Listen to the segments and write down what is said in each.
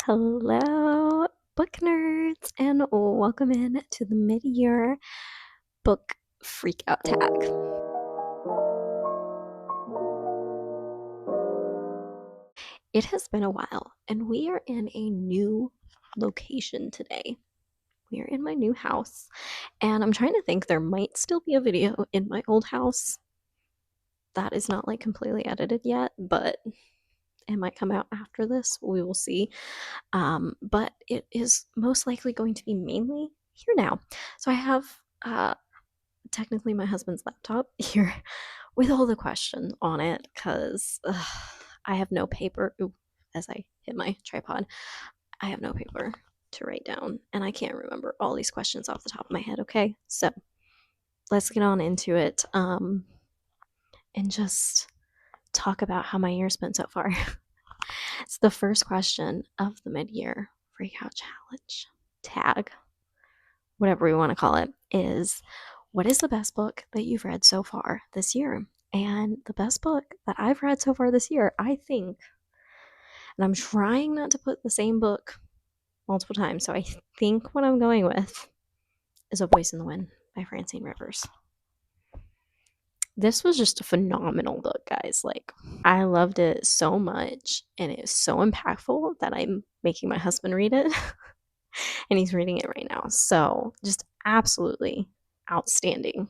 Hello, book nerds, and welcome in to the mid-year book freakout tag. It has been a while, and we are in a new location today. We are in my new house, and I'm trying to think there might still be a video in my old house that is not like completely edited yet, but it might come out after this. We will see. But it is most likely going to be mainly here now. So I have technically my husband's laptop here with all the questions on it because I have no paper. Ooh, as I hit my tripod, I have no paper to write down, and I can't remember all these questions off the top of my head. Okay, so let's get on into it and just talk about how my year's been so far. It's the first question of the mid-year freakout challenge tag, whatever we want to call it, is what is the best book that you've read so far this year? And the best book that I've read so far this year, I think, and I'm trying not to put the same book multiple times, so I think what I'm going with is A Voice in the Wind by Francine Rivers. This was just a phenomenal book, guys. Like, I loved it so much, and it is so impactful that I'm making my husband read it, and he's reading it right now. So, just absolutely outstanding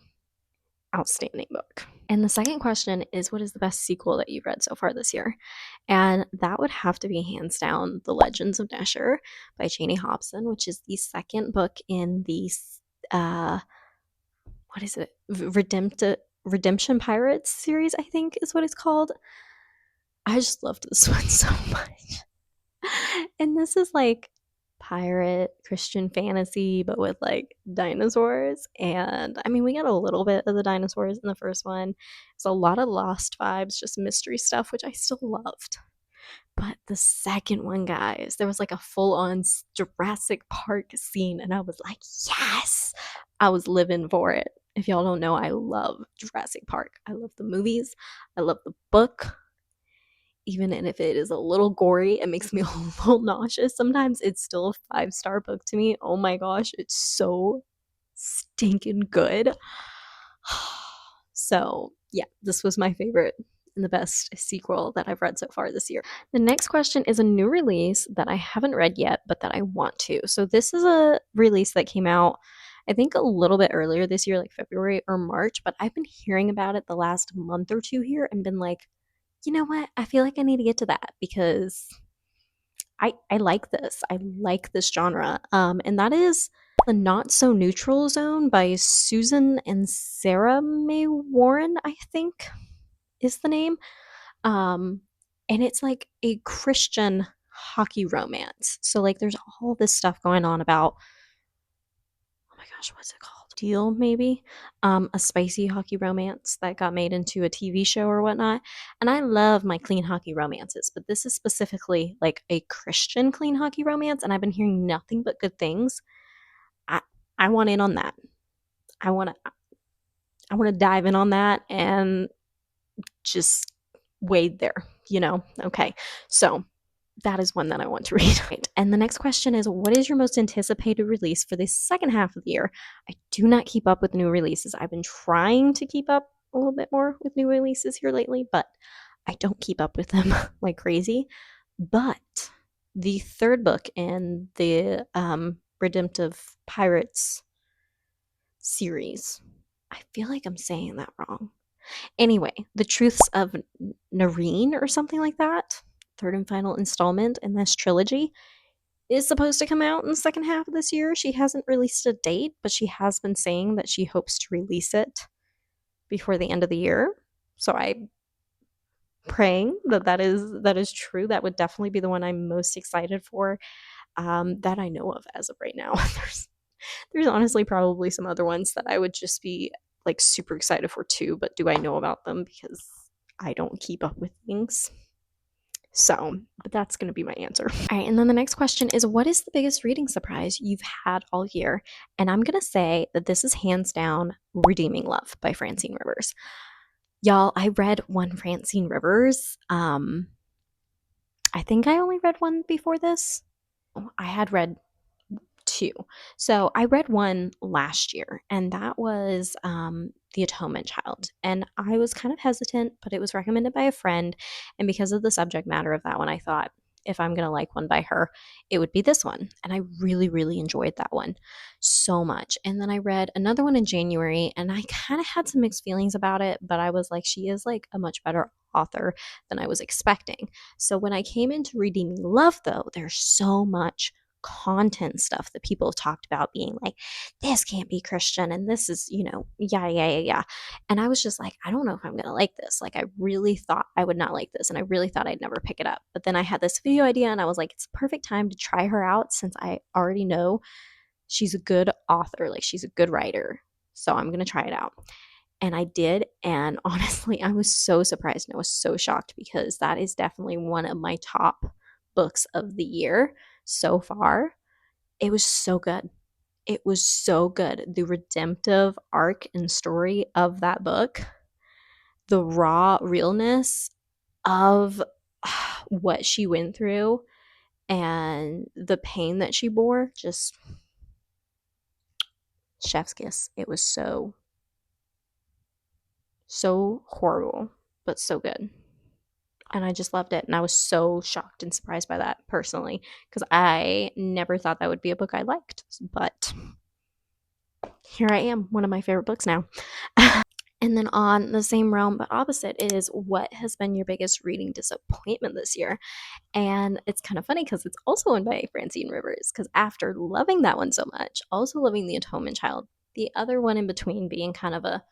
book. And the second question is, what is the best sequel that you've read so far this year? And that would have to be hands down The Legends of Nesher by Janie Hobson, which is the second book in the what is it? Redemption Pirates series, I think is what it's called. I just loved this one so much. And this is like pirate Christian fantasy, but with like dinosaurs. And I mean, we got a little bit of the dinosaurs in the first one. It's a lot of Lost vibes, just mystery stuff, which I still loved. But the second one, guys, there was like a full on Jurassic Park scene, and I was like, yes, I was living for it. If y'all don't know, I love Jurassic Park. I love the movies, I love the book. Even if it is a little gory, it makes me a little nauseous sometimes. It's still a 5-star book to me. Oh my gosh, it's so stinking good. So, yeah, this was my favorite and the best sequel that I've read so far this year. The next question is a new release that I haven't read yet, but that I want to. So, this is a release that came out, I think, a little bit earlier this year, like February or March, but I've been hearing about it the last month or two here and been like, you know what? I feel like I need to get to that because I like this. I like this genre. And that is The Not So Neutral Zone by Susan and Sarah May Warren, I think is the name. Um, and it's like a Christian hockey romance. So like there's all this stuff going on about, oh my gosh, what's it called? Deal, maybe? A spicy hockey romance that got made into a TV show or whatnot. And I love my clean hockey romances, but this is specifically like a Christian clean hockey romance, and I've been hearing nothing but good things. I I want in on that. I want to dive in on that and just wade there, Okay. So, that is one that I want to read. Right. And the next question is, what is your most anticipated release for the second half of the year? I do not keep up with new releases. I've been trying to keep up a little bit more with new releases here lately, but I don't keep up with them like crazy. But the third book in the Redemptive Pirates series, I feel like I'm saying that wrong. Anyway, The Truths of Nareen or something like that, third and final installment in this trilogy, is supposed to come out in the second half of this year. She hasn't released a date, but she has been saying that she hopes to release it before the end of the year. So I'm praying that is true. That would definitely be the one I'm most excited for, that I know of as of right now. There's honestly probably some other ones that I would just be like super excited for too, but do I know about them because I don't keep up with things? So, but that's going to be my answer. All right, and then the next question is, what is the biggest reading surprise you've had all year? And I'm going to say that this is hands down Redeeming Love by Francine Rivers. Y'all, I read one Francine Rivers. I think I only read one before this. I had read two. So I read one last year, and that was The Atonement Child. And I was kind of hesitant, but it was recommended by a friend. And because of the subject matter of that one, I thought if I'm going to like one by her, it would be this one. And I really, really enjoyed that one so much. And then I read another one in January, and I kind of had some mixed feelings about it, but I was like, she is like a much better author than I was expecting. So when I came into Redeeming Love, though, there's so much content stuff that people have talked about being like, this can't be Christian and this is, yeah. And I was just like, I don't know if I'm going to like this. Like, I really thought I would not like this and I really thought I'd never pick it up. But then I had this video idea and I was like, it's a perfect time to try her out since I already know she's a good author, like, she's a good writer. So I'm going to try it out. And I did. And honestly, I was so surprised and I was so shocked because that is definitely one of my top books of the year so far. It was so good. It was so good. The redemptive arc and story of that book, the raw realness of what she went through and the pain that she bore, just chef's kiss. It was so horrible, but so good. And I just loved it. And I was so shocked and surprised by that personally, because I never thought that would be a book I liked. But here I am, one of my favorite books now. And then on the same realm, but opposite, is what has been your biggest reading disappointment this year? And it's kind of funny because it's also owned by Francine Rivers. Because after loving that one so much, also loving The Atonement Child, the other one in between being kind of a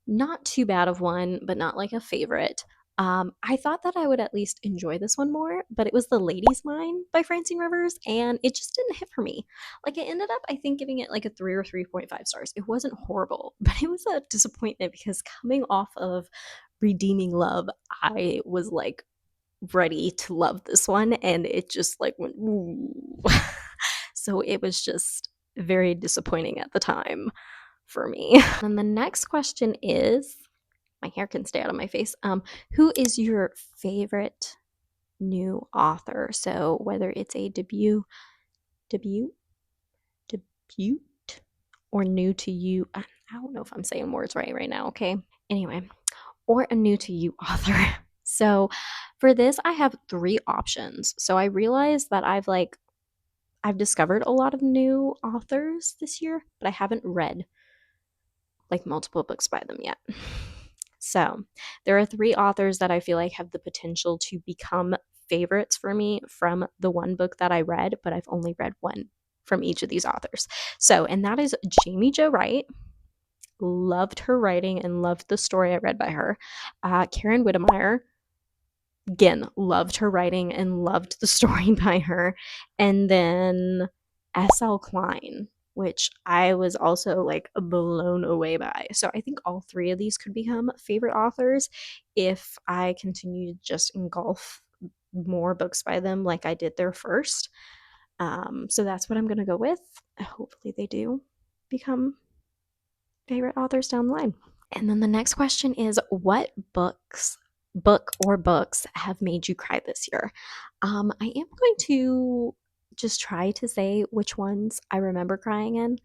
not too bad of one, but not like a favorite. I thought that I would at least enjoy this one more, but it was The Lady's Mind by Francine Rivers, and it just didn't hit for me. Like, I ended up, I think, giving it like a 3 or 3.5 stars. It wasn't horrible, but it was a disappointment because coming off of Redeeming Love, I was like ready to love this one, and it just like went, ooh. So it was just very disappointing at the time for me. And the next question is, my hair can stay out of my face. Who is your favorite new author? So whether it's a debut, debut, or new to you. I don't know if I'm saying words right now. Okay. Anyway, or a new to you author. So for this, I have 3 options. So I realized that I've discovered a lot of new authors this year, but I haven't read like multiple books by them yet. So there are 3 authors that I feel like have the potential to become favorites for me from the one book that I read, but I've only read one from each of these authors. So, and that is Jamie Jo Wright. Loved her writing and loved the story I read by her. Karen Whittemire, again, loved her writing and loved the story by her. And then S.L. Klein, which I was also like blown away by. So I think all 3 of these could become favorite authors if I continue to just engulf more books by them like I did their first. So that's what I'm going to go with. Hopefully they do become favorite authors down the line. And then the next question is, what book or books have made you cry this year? I am going to just try to say which ones I remember crying in.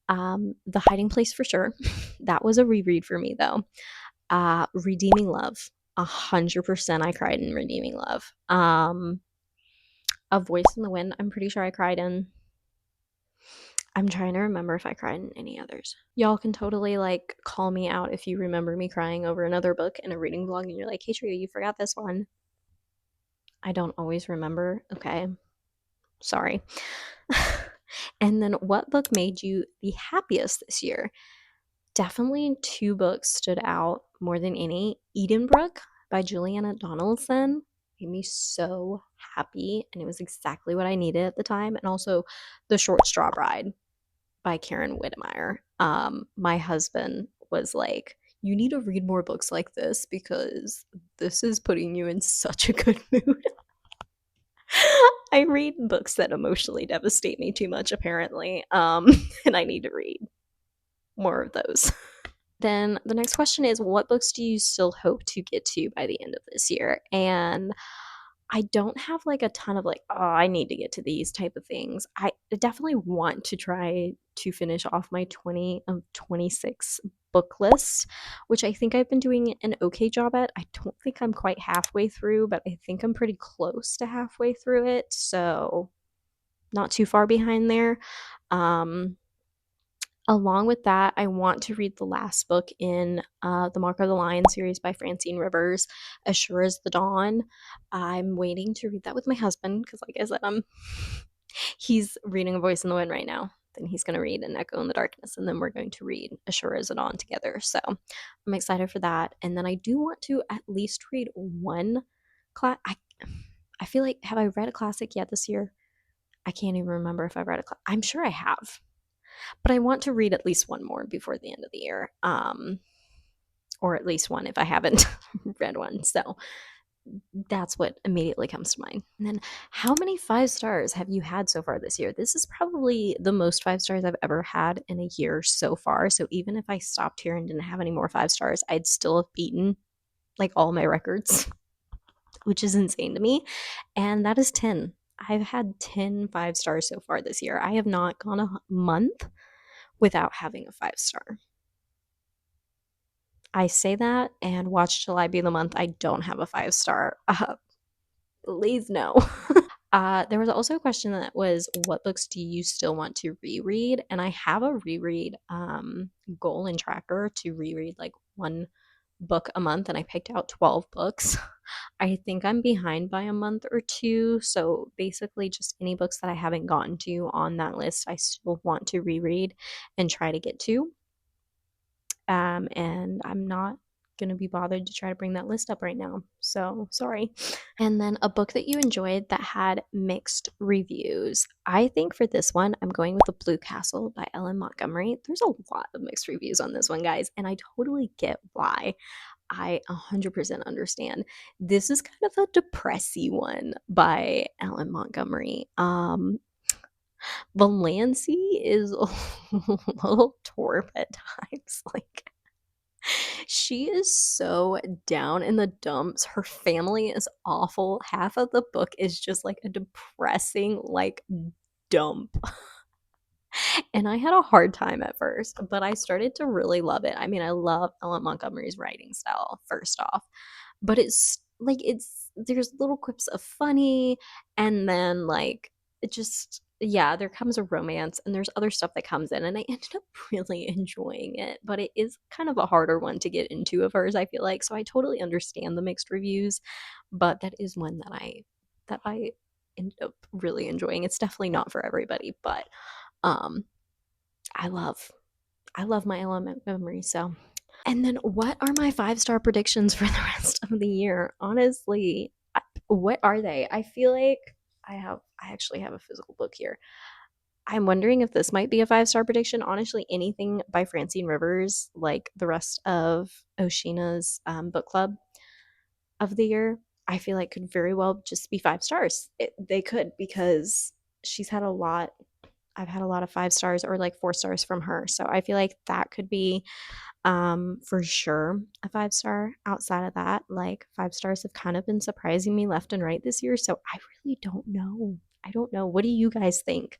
The Hiding Place for sure. That was a reread for me though. Redeeming Love. 100% I cried in Redeeming Love. A Voice in the Wind, I'm pretty sure I cried in. I'm trying to remember if I cried in any others. Y'all can totally like call me out if you remember me crying over another book in a reading vlog and you're like, hey Tria, you forgot this one. I don't always remember. Okay. Sorry. And then what book made you the happiest this year? Definitely 2 books stood out more than any. Edenbrook by Juliana Donaldson made me so happy, and it was exactly what I needed at the time. And also The Short Straw Bride by Karen Whittemire. My husband was like, you need to read more books like this because this is putting you in such a good mood. I read books that emotionally devastate me too much, apparently, and I need to read more of those. Then the next question is, what books do you still hope to get to by the end of this year? And I don't have like a ton of like, oh, I need to get to these type of things. I definitely want to try to finish off my 20 of 26 book list, which I think I've been doing an okay job at. I don't think I'm quite halfway through, but I think I'm pretty close to halfway through it. So, not too far behind there. Um, Along with that, I want to read the last book in the Mark of the Lion series by Francine Rivers, As Sure as the Dawn. I'm waiting to read that with my husband because, like I said, he's reading A Voice in the Wind right now. Then he's going to read An Echo in the Darkness, and then we're going to read As Sure as the Dawn together. So I'm excited for that. And then I do want to at least read one class. I feel like, have I read a classic yet this year? I can't even remember if I read a class. I'm sure I have, but I want to read at least one more before the end of the year, or at least one if I haven't read one. So that's what immediately comes to mind. And then, how many 5 stars have you had so far this year? This is probably the most 5 stars I've ever had in a year so far. So even if I stopped here and didn't have any more 5 stars, I'd still have beaten like all my records, which is insane to me. And that is 10. I've had 10 5 stars so far this year. I have not gone a month without having a 5 star. I say that, and watch July be the month I don't have a 5 star. Please no. There was also a question that was, what books do you still want to reread? And I have a reread goal and tracker to reread like one book a month, and I picked out 12 books. I think I'm behind by a month or two. So basically, just any books that I haven't gotten to on that list, I still want to reread and try to get to. And I'm not going to be bothered to try to bring that list up right now. So sorry. And then a book that you enjoyed that had mixed reviews. I think for this one, I'm going with The Blue Castle by Ellen Montgomery. There's a lot of mixed reviews on this one, guys, and I totally get why. I 100% understand. This is kind of a depressy one by Ellen Montgomery. Valancy is a little torp at times. Like, she is so down in the dumps. Her family is awful. Half of the book is just like a depressing, like, dump. And I had a hard time at first, but I started to really love it. I mean, I love Ellen Montgomery's writing style, first off, but there's little quips of funny, and then like it just, yeah, there comes a romance and there's other stuff that comes in, and I ended up really enjoying it, but it is kind of a harder one to get into of hers, I feel like. So I totally understand the mixed reviews, but that is one that I ended up really enjoying. It's definitely not for everybody, but um I love I love my element memory. So, and then what are my 5 star predictions for the rest of the year? Honestly, what are they? I feel like I actually have a physical book here. I'm wondering if this might be a 5 star prediction. Honestly, anything by Francine Rivers, like the rest of Oshina's book club of the year, I feel like could very well just be 5 stars. They could, because she's had a lot. I've had a lot of 5 stars or like 4 stars from her. So I feel like that could be for sure a 5 star. Outside of that, like, 5 stars have kind of been surprising me left and right this year. So I really don't know. I don't know. What do you guys think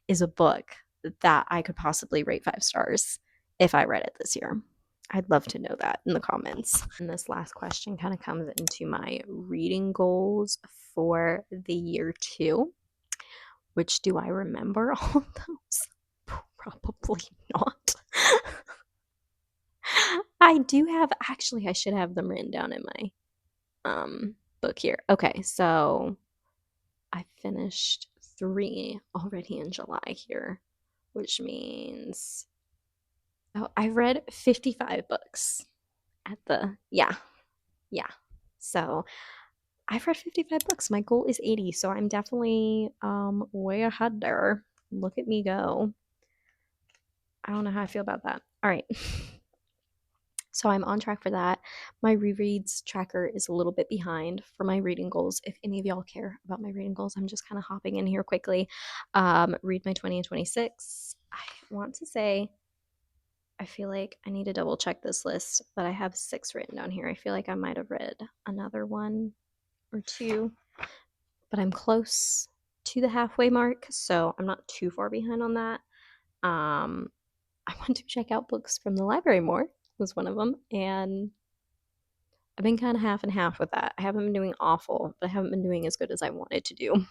is a book that I could possibly rate 5 stars if I read it this year? I'd love to know that in the comments. And this last question kind of comes into my reading goals for the year too. Which, do I remember all of those? Probably not. I do have, actually, I should have them written down in my book here. Okay, so I finished 3 already in July here, which means, oh, I've read 55 books at the, yeah, yeah. So I've read 55 books. My goal is 80, so I'm definitely way ahead there. Look at me go. I don't know how I feel about that. All right. So I'm on track for that. My rereads tracker is a little bit behind for my reading goals. If any of y'all care about my reading goals, I'm just kind of hopping in here quickly. Read my 20 and 26. I want to say, I feel like I need to double check this list, but I have 6 written down here. I feel like I might have read another one or two. but I'm close to the halfway mark, so I'm not too far behind on that. Um, I want to check out books from the library more, was one of them, and I've been kind of half and half with that. I haven't been doing awful, but I haven't been doing as good as I wanted to do.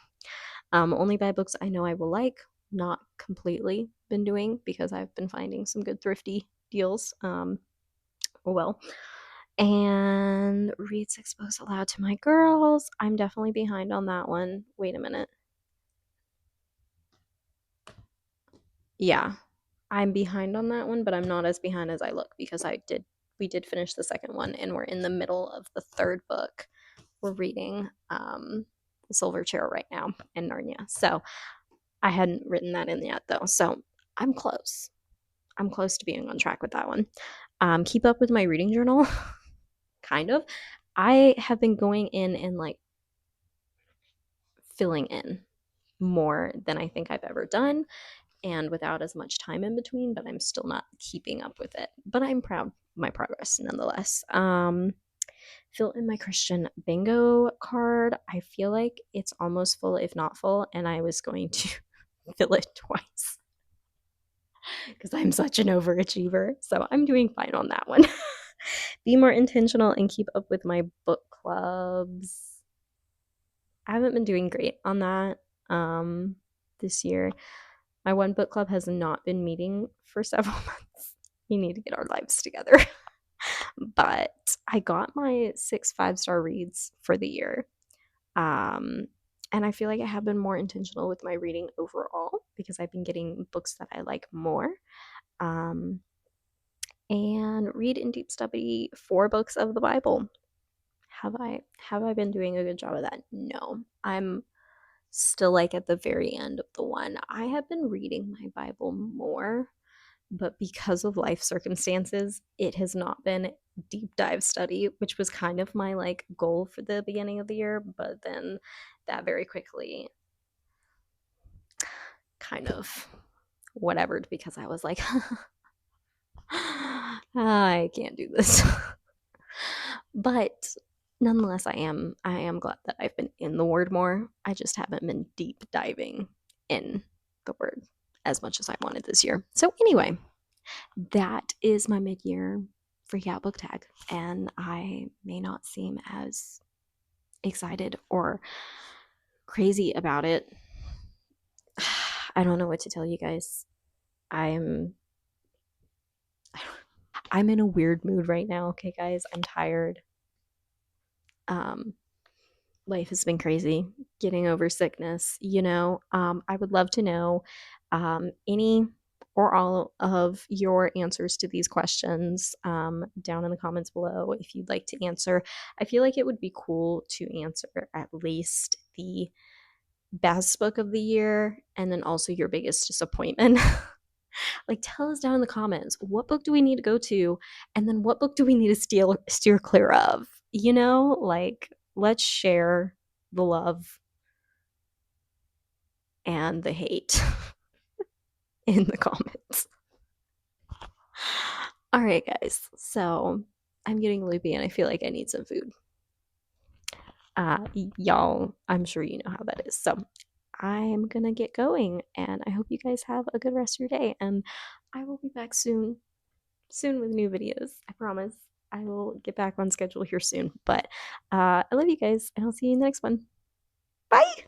Only buy books I know I will like, not completely been doing because I've been finding some good thrifty deals. Oh well. And read 6 books aloud to my girls. I'm definitely behind on that one. Wait a minute. Yeah, I'm behind on that one, but I'm not as behind as I look because we did finish the second one and we're in the middle of the third book. We're reading The Silver Chair right now in Narnia. So I hadn't written that in yet though. So I'm close. I'm close to being on track with that one. Keep up with my reading journal, kind of. I have been going in and like filling in more than I think I've ever done and without as much time in between, but I'm still not keeping up with it. But I'm proud of my progress nonetheless. Fill in my Christian bingo card. I feel like it's almost full, if not full, and I was going to fill it twice because I'm such an overachiever. So I'm doing fine on that one. Be more intentional and keep up with my book clubs. I haven't been doing great on that this year. My one book club has not been meeting for several months. We need to get our lives together. But I got my 6 5-star reads for the year. Um, and I feel like I have been more intentional with my reading overall because I've been getting books that I like more. Um, and read in deep study 4 books of the Bible. Have I been doing a good job of that? No. I'm still like at the very end of the one. I have been reading my Bible more, but because of life circumstances, it has not been deep dive study, which was kind of my like goal for the beginning of the year, but then that very quickly kind of whatevered because I was like I can't do this. But nonetheless, I am glad that I've been in the word more. I just haven't been deep diving in the word as much as I wanted this year. So anyway, that is my mid-year freak out book tag, and I may not seem as excited or crazy about it. I don't know what to tell you guys. I'm I'm in a weird mood right now, okay guys? I'm tired. Um Life has been crazy, getting over sickness, you know. I would love to know any or all of your answers to these questions down in the comments below if you'd like to answer. I feel like it would be cool to answer at least the best book of the year and then also your biggest disappointment. Like, tell us down in the comments, what book do we need to go to? And then what book do we need to steer clear of? You know, like, let's share the love and the hate in the comments. All right, guys. So I'm getting loopy and I feel like I need some food. Y'all, I'm sure you know how that is. So I'm gonna get going and I hope you guys have a good rest of your day. And I will be back soon with new videos. I promise. I will get back on schedule here soon. But I love you guys and I'll see you in the next one. Bye.